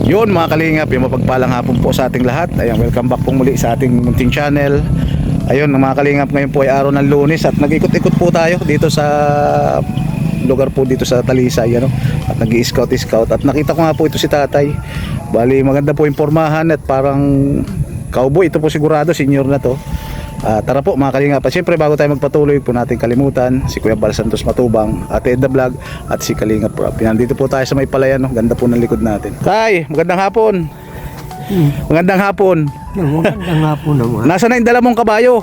Yun mga kalingap, yung mapagpalang hapon po sa ating lahat. Ayan, welcome back po muli sa ating munting channel. Ayun mga kalingap, ngayon po ay araw ng Lunes at nag-ikot-ikot po tayo dito sa lugar po dito sa Talisay, ano? At nag-i-scout at nakita ko nga po ito si tatay. Bali maganda po yung pormahan at parang cowboy. Ito po sigurado, senior na to. Tara po mga kalingap. At syempre bago tayo magpatuloy po natin kalimutan si Kuya Bal Santos Matubang, Ate Edda Vlog at si Kalingap Rob. Nandito po tayo sa may palayan, no? Ganda po ng likod natin. Tay, magandang hapon. Magandang hapon. Magandang hapon naman. Nasaan na yung dala mong kabayo?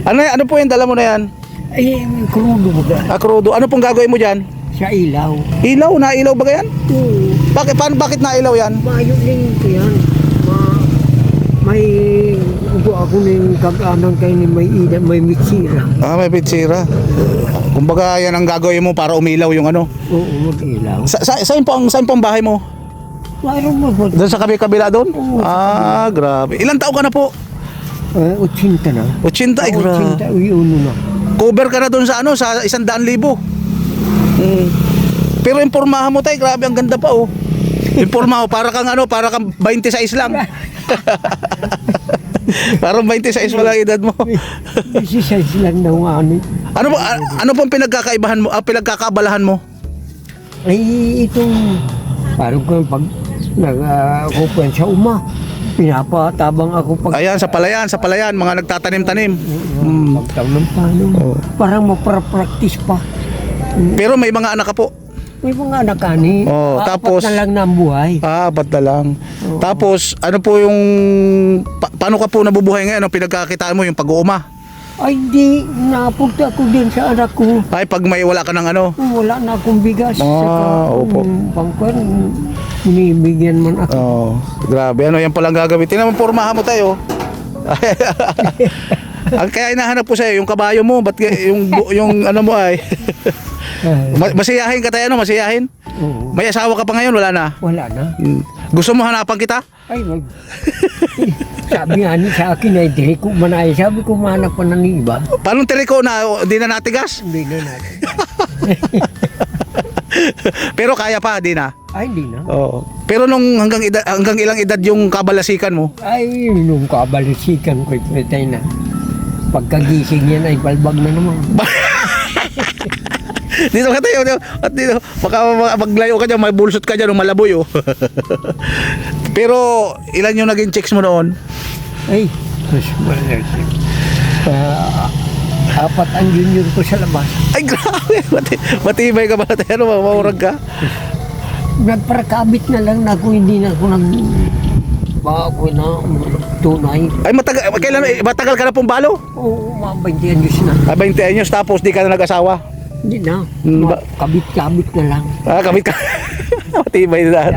ano po yung dala mo na yan? Ay, krudo ba? Krudo. Ano pong gagawin mo dyan? Sa ilaw. Ilaw? Nailaw ba yan? Oo. Bakit nailaw yan? Mayo din ko yan. May ako ng kag-anang kayo ni may ida, may mitsira. May bitsira. Kumbaga yan ang gagawin mo para umilaw yung ano. Oo, mag-ilaw. Saan po ang bahay mo? Mayroon mo ba? Doon sa kabila doon? Oo. Grabe. Ilang taon ka na po? 80 na. 80, ay grabe. 80, uno na. Cover ka na doon sa ano, sa 100,000. Pero yung pormahan mo tayo, grabe, ang ganda pa oh. Yung pormahan mo, para kang 26 lang. Parang 26 pa lang edad mo. 16 lang daw nga ano. Ano pong pinagkakaibahan mo, pinagkakabalahan mo? Ay, itong parang ko pag nag-kupuan sa uma, pinapatabang ako pag... Ayan, sa palayan, mga nagtatanim-tanim. Pagtaon ng paano. Parang maprapraktis pa. Pero may mga anak ka po. May mga anak ani. Tapos na lang na ang buhay. 4 na lang. Tapos ano po yung paano ka po nabubuhay ngayon? Ang pinagkakitaan mo yung pag-uuma? Ay di, napunta ko din sa anak ko. Ay pag may wala ka ng ano? Wala na akong bigas. Opo. Pangkwan, binibigyan man ako. Grabe, ano yan palang gagawin. Tingnan mo, pormahan mo tayo. Ang kaya hinahanap ko sa'yo, yung kabayo mo, ba't yung ano mo ay... Masiyahin ka tayo, ano? Masiyahin? Oo. May asawa ka pa ngayon, wala na? Wala na. Gusto mo hanapan kita? Ay, wag. Sabi nga ni sa akin ay di ko manay. Sabi ko manap pa ng iba. Paano tiriko na, di na natigas? Hindi na natin. Pero kaya pa, di na? Ay, hindi na. Oo. Pero nung hanggang ilang edad yung kabalasikan mo? Ay, nung kabalisikan ko, patay na. Pagkagising yan ay balbag na naman. Dito ka tayo, at dito, baka maglayo ka dyan, mabulsot ka dyan, malaboy oh. Pero ilan yung naging checks mo noon? Ay, apat ang junior ko sa labas. Ay grabe, matibay ka ba tayo, maurag ka? Nagparakabit na lang na ako, hindi na ako baka ako na tunay. Ay matagal ka na pong balo? Oo, mga 20 anyos na. 20 anyos tapos di ka na nag-asawa? Hindi na. Kabit-kabit na lang. Kabit ka. Matibay na.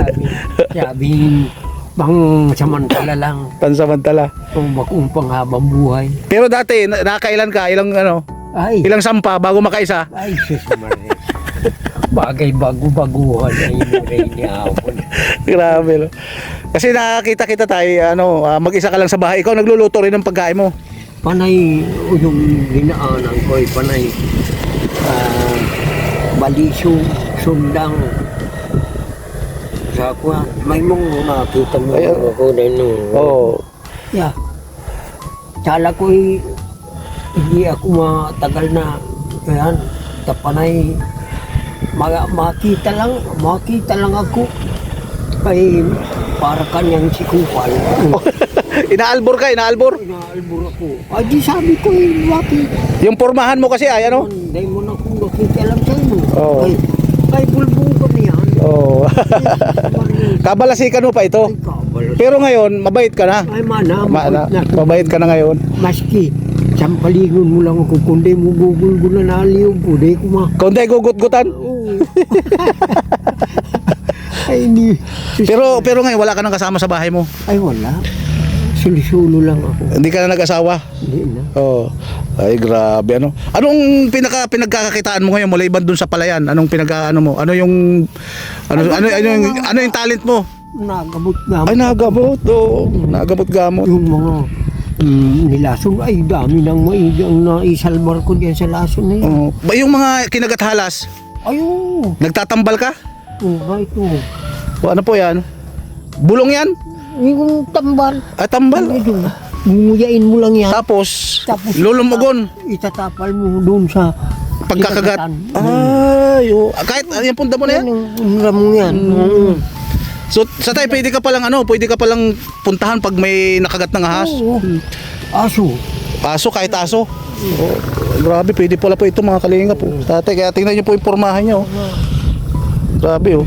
Sabi, pang samantala lang. Pansamantala. Kung panghabang buhay. Pero dati, nakailan ka? Ilang sampa bago makaisa? Ay, sus Maria. Bagay bago-baguhan na inuray niya ako. Grabe, no? Kasi nakakita kita tayo, mag-isa ka lang sa bahay. Ikaw nagluluto rin ng pagkain mo. Panay, yung dinaanan ko ay panay. Balisyo, sundang. Sa kuha, may mong nakita mo ako din. Oo. Yeah. Sala ko hindi ako matagal na. Ayan, tapanay. Makita lang ako. Ay, para kanyang sikupal. Inaalbor ka? Inaalbor ako. Ay, di sabi ko bakit? Yung pormahan mo kasi ay ano? Hindi mo na kung nakikialam sa inyo. Oo. Ay, bulbong ka na yan. Oo. Kabalasikan mo pa ito. Ay, kabalas. Pero ngayon, mabait ka na. Ay, Mabait ka na ngayon. Maski, sampalingon mo lang ako, kundi mo gugulgulan na aliyog ko, di ko ma... Kundi gugut-gutan. Oo. Ay, hindi. Pero ngayon, wala ka nang kasama sa bahay mo. Ay, wala. Sulisulo lang ako. Hindi ka na nag-asawa. Hindi na. Oo. Ay, grabe. Anong pinagkakakitaan mo ngayon mula iban dun sa palayan? Anong mo? Ano yung talent mo? Nagabot-gamot. Ay, nagabot. Oo. Nagabot-gamot. Yung mga nilason, ay dami nang maigang naisalbar ko diyan sa lason na yun. Yung mga kinagathalas, Ayun. nagtatambal ka? ba ito? O, ano po yan? Bulong yan? Yung tambal. Tambal. Ito, nguyain mo lang yan. Tapos, Tapos lulumugon. Itatapal mo doon sa Pagkakagat. ligatan. Ay, kahit yung punta mo na yan. Yung ramo yan. So, sa tayo, pwede ka palang puntahan pag may nakagat ng ahas. Oo. Aso. Aso, kahit aso. Oh, grabe, pwede pala po ito mga kalinga po. Tatay, kaya tingnan niyo po yung pormahan niyo. Grabe oh.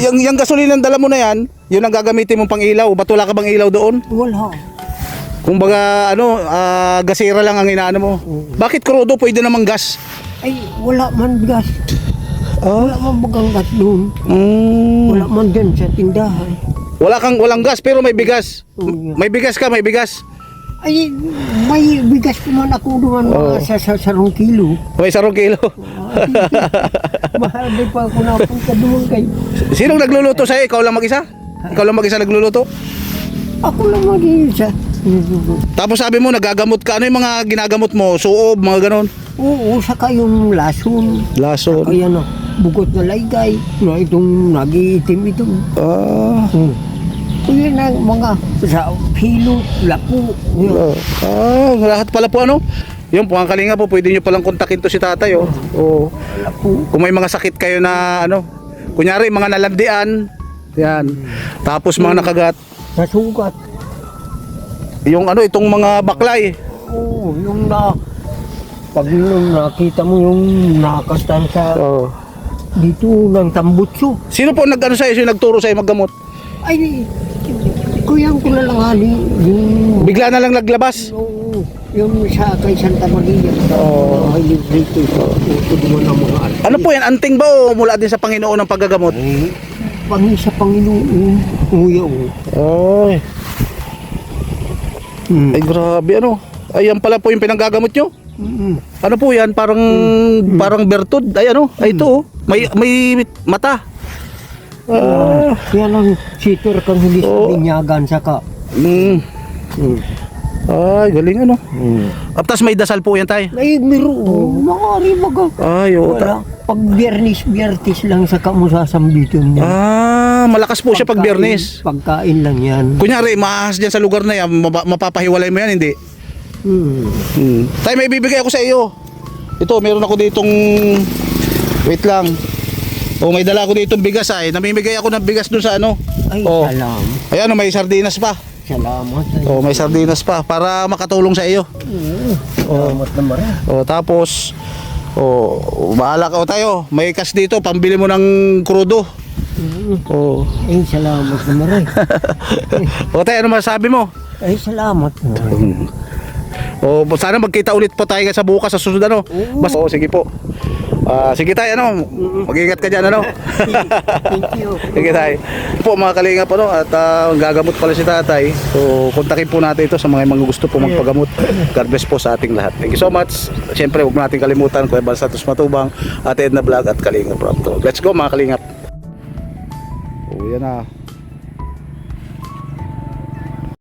Yung gasolina dala mo na yan, yun ang gagamitin mong pang ilaw. Ba't wala ka bang ilaw doon? Wala. Kung baga, gasira lang ang inaano mo. Bakit krudo? Pwede namang gas. Ay, wala man gas. Wala man bagang gas doon. Wala man dyan sa tindahan. Walang gas pero may bigas. Oo, yan. May bigas ka, may bigas. Ay, may bigas ko man ako doon mga sa 1 kilo. May 1 kilo. Mahal din pa ako napunta doon kay. Sinong nagluluto sa'yo? Ikaw lang mag-isa? Ikaw lang mag-isa nagluluto? Ako lang mag-iisa. Tapos sabi mo, nagagamot ka. Ano yung mga ginagamot mo? Suob, mga ganon? Oo, saka yung lason. Lason. Kaya na, bugot na laygay. Na itong nag-iitim ito. Kaya na mga sa hilo, lapo. Yun. Lahat pala po ano? Yung po, ang kalinga po, pwede nyo palang kontakin to si tatay oh. Lapo. Kung may mga sakit kayo na ano, kunyari mga nalandian, yan. Tapos mga nakagat, Sa sugat. yung ano, itong mga baklay. Oo, yung pag nung nakita mo yung nakastan sa dito ng tambutso. Sino po nag-ano sa'yo, sino nagturo sa'yo maggamot? Ay, kuyang ko na lang hali. Yung, Bigla na lang naglabas. yung sa kay Santa Maria. May librito. Ito mo ng mga alpay. Ano po yan, anting ba o mula din sa Panginoon ng paggagamot? Ay, pangi sa Panginoon. Uya o. Ay, ay grabe ano. Ay, yan pala po yung pinanggagamot nyo. Ano po yan? Parang bertud. Ay ano? Ay ito oh. May mata. Kaya lang sitor kang hindi sa binyagan saka. Ay, galing ano. Tapos may dasal po yan tayo. Ay, miro. Makari baga. Ay, Wala. Pag biyernes lang saka mo sasambitin niya. Malakas po siya pag Biyernes. Pagkain lang yan. Kunyari, maahas dyan sa lugar na yan, mapapahiwalay mo yan, hindi? Tayo, may bibigay ako sa iyo. Ito, meron ako ditong, wait lang. May dala ako ditong bigas ay. Namimigay ako ng bigas dun sa ano. Ay, salam. Ayan, may sardinas pa. Salamat. May sardinas pa para makatulong sa iyo. Salamat naman. Tapos, bahala ka tayo. May cash dito, pambili mo ng krudo. Ay, salamat naman. Tayo, ano masasabi mo? Ay, salamat naman. Sana magkita ulit po tayo sa bukas sa susunod ano. Sige po. Sige tayo ano. Mag-ingat ka diyan ano. Thank you. Sige tayo. Po mga kalingap ano at gagamot pala si tatay. So kontakin po natin ito sa mga gusto po magpagamot. God bless po sa ating lahat. Thank you so much. Siyempre huwag natin kalimutan Kuya Bal Santos Matubang, Ate Edna Vlog at Kalingap Rock. Let's go mga kalingap. Yan na.